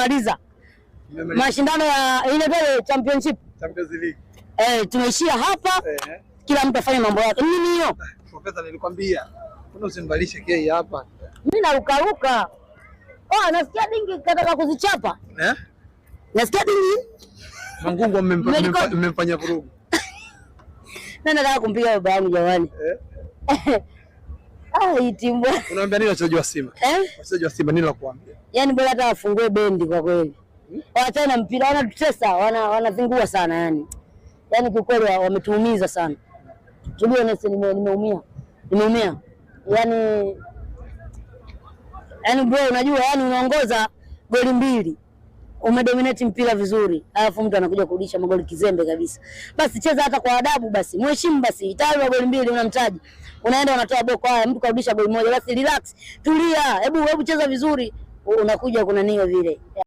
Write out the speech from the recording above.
Maliza mashindano ya ile Champions League. Tumeishia hapa. Kila mtu afanye mambo yake. Nini hiyo? Profesa, nilikwambia kuna usimbalishe kei hapa. Mimi narukaruka. Nasikia dingi kataka kuzichapa. Nasikia dingi. Mangungu mmemfanya vurugu. Nani nataka kumpiga baba yangu jamani? Hii timu. Unaambia nini wachezaji wa Simba? Wachezaji wa Simba nini la kuambia? Yaani bora hata wafungue bendi kwa kweli. Waachane na mpira, wanatutesa, wanazingua sana yani. Yaani kwa kweli wametuumiza sana. Tulio nesi nimeumia. Yaani bro, unajua yani unaongoza goli 2. Umedominate mpira vizuri. Alafu mtu anakuja kurudisha magoli kizembe kabisa. Basi cheza hata kwa adabu basi. Mheshimu basi. Tayari goli 2 unamtaji. Unaenda unatoa boko, haya mtu karudisha goli 1. Basi relax. Tulia. Hebu cheza vizuri. Unakuja kuna nini vile.